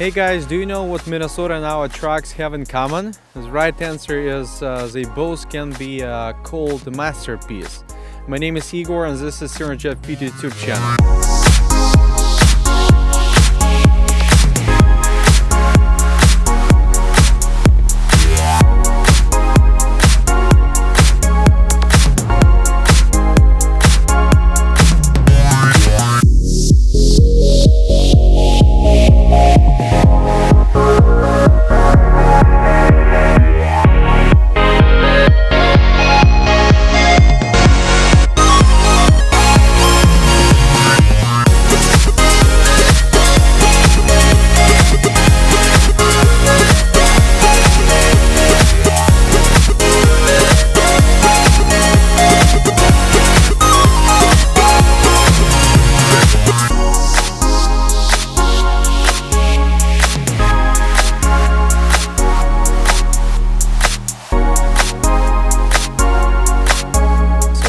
Hey guys, do you know what Minnesota and our trucks have in common? The right answer is they both can be called a masterpiece. My name is Igor and this is Jet YouTube channel.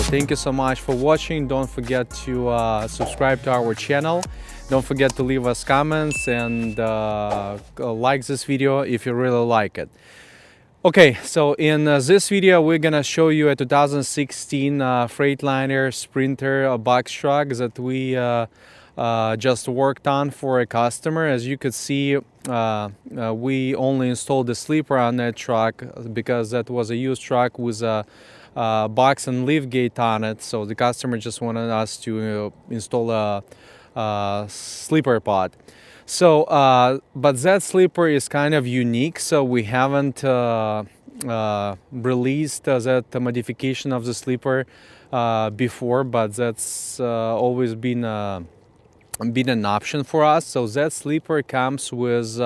Thank you so much for watching. Don't forget to subscribe to our channel. Don't forget to leave us comments and like this video if you really like it. Okay, so in this video we're gonna show you a 2016 Freightliner Sprinter box truck that we just worked on for a customer. As you could see, we only installed the sleeper on that truck because that was a used truck with a box and lift gate on it, so the customer just wanted us to install a sleeper pod. So but that sleeper is kind of unique, so we haven't released that modification of the sleeper before, but that's always been an option for us. So that sleeper comes with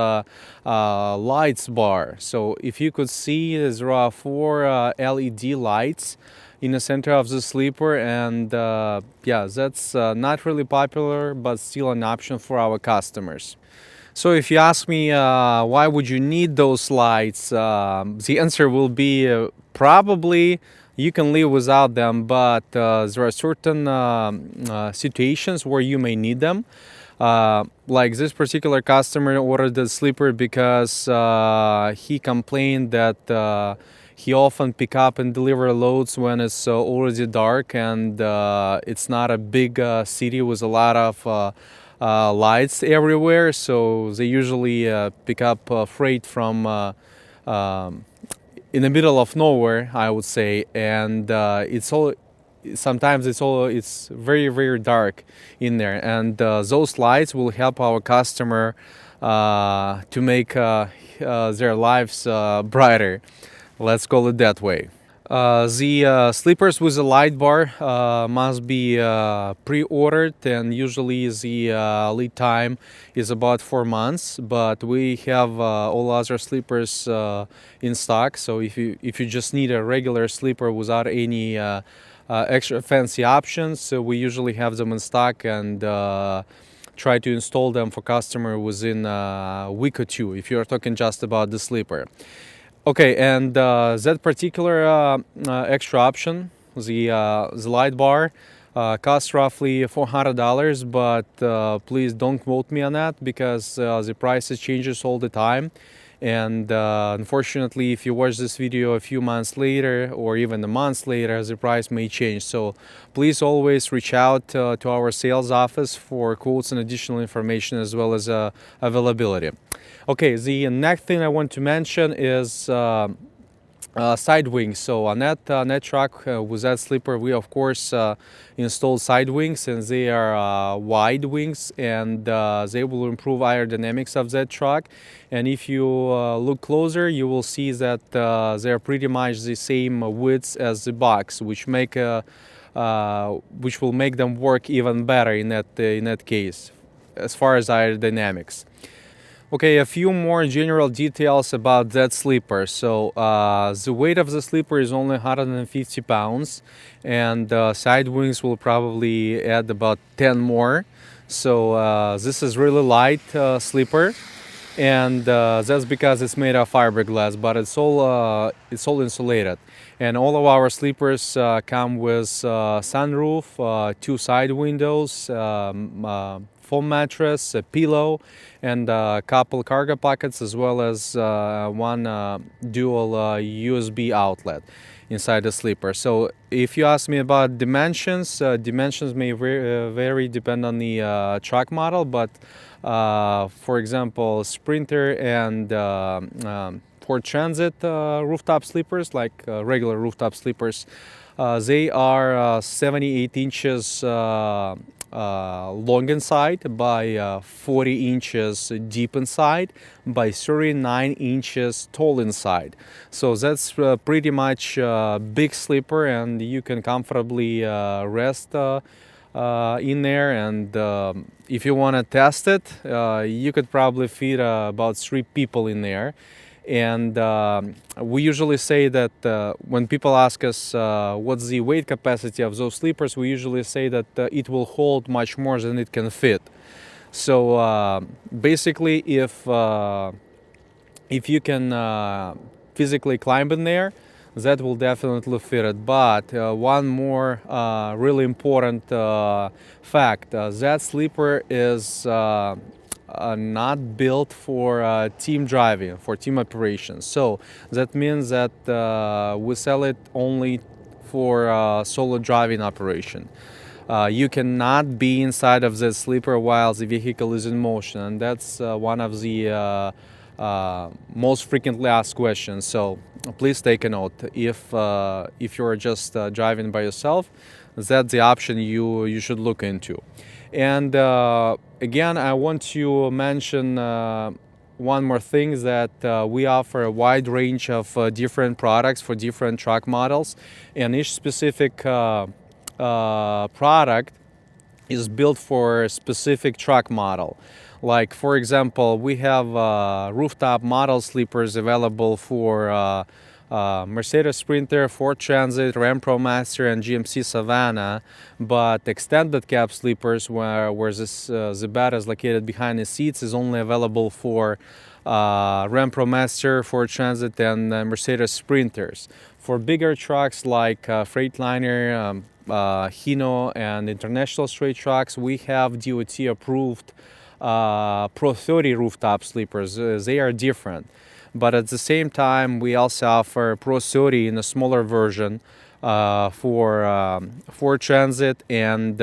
lights bar. So if you could see, there are 4 LED lights in the center of the sleeper, and yeah, that's not really popular but still an option for our customers. So if you ask me why would you need those lights, the answer will be probably you can live without them, but there are certain situations where you may need them. Like this particular customer ordered the sleeper because he complained that he often pick up and deliver loads when it's already dark, and it's not a big city with a lot of lights everywhere, so they usually pick up freight from in the middle of nowhere, I would say, and sometimes it's very dark in there, and those lights will help our customer to make their lives brighter. Let's call it that way. The sleepers with a light bar must be pre-ordered, and usually the lead time is about 4 months, but we have all other sleepers in stock. So if you just need a regular sleeper without any extra fancy options, so we usually have them in stock and try to install them for customer within a week or two if you're talking just about the sleeper. Okay, and that particular extra option, the light bar, costs roughly $400, but please don't quote me on that because the prices changes all the time. And unfortunately, if you watch this video a few months later or even a month later, the price may change. So please always reach out to our sales office for quotes and additional information as well as availability. Okay, the next thing I want to mention is side wings. So on that truck with that sleeper, we of course installed side wings, and they are wide wings, and they will improve aerodynamics of that truck. And if you look closer, you will see that they're pretty much the same width as the box, which will make them work even better in that case as far as aerodynamics. Okay, a few more general details about that sleeper. So the weight of the sleeper is only 150 pounds, and side wings will probably add about 10 more. So this is really light sleeper. and that's because it's made of fiberglass, but it's all insulated. And all of our sleepers come with sunroof, 2 side windows, foam mattress, a pillow, and a couple cargo pockets, as well as one dual USB outlet inside the sleeper. So if you ask me about dimensions, dimensions may vary depend on the truck model, but for example, Sprinter and Ford Transit rooftop sleepers, like regular rooftop sleepers, they are 78 inches long inside by 40 inches deep inside by 39 inches tall inside. So that's pretty much big sleeper, and you can comfortably rest in there. And if you want to test it, you could probably fit about 3 people in there. And we usually say that when people ask us what's the weight capacity of those sleepers, we usually say that it will hold much more than it can fit. So basically, if you can physically climb in there, that will definitely fit it. But one more really important fact, that sleeper is not built for team driving, for team operations. So that means that we sell it only for solo driving operation. You cannot be inside of the sleeper while the vehicle is in motion, and that's one of the most frequently asked questions. So please take a note. If you're just driving by yourself, that's the option you should look into. And again, I want to mention one more thing, that we offer a wide range of different products for different truck models, and each specific product is built for a specific truck model. Like, for example, we have rooftop model sleepers available for Mercedes Sprinter, Ford Transit, Ram ProMaster, and GMC Savannah, but extended cab sleepers, where the bed is located behind the seats, is only available for Ram ProMaster, Ford Transit, and Mercedes Sprinters. For bigger trucks like Freightliner, Hino, and international straight trucks, we have DOT approved Pro 30 rooftop sleepers. They are different, but at the same time we also offer Pro 30 in a smaller version for Ford Transit and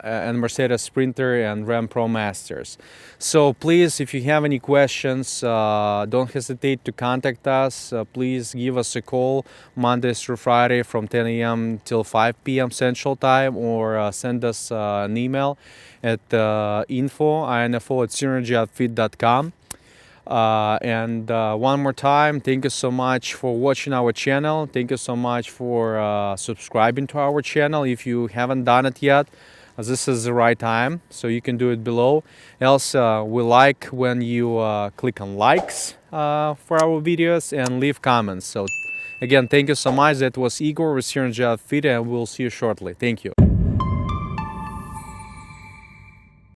Mercedes Sprinter and Ram ProMasters. So please, if you have any questions, don't hesitate to contact us. Please give us a call Mondays through Friday from 10 a.m. till 5 p.m. Central Time, or send us an email at info@synergyoutfit.com. And one more time, thank you so much for watching our channel. Thank you so much for subscribing to our channel. If you haven't done it yet, this is the right time, so you can do it below. Else, we like when you click on likes for our videos and leave comments. So again, thank you so much. That was Igor with Synergy Outfit, and we'll see you shortly. Thank you.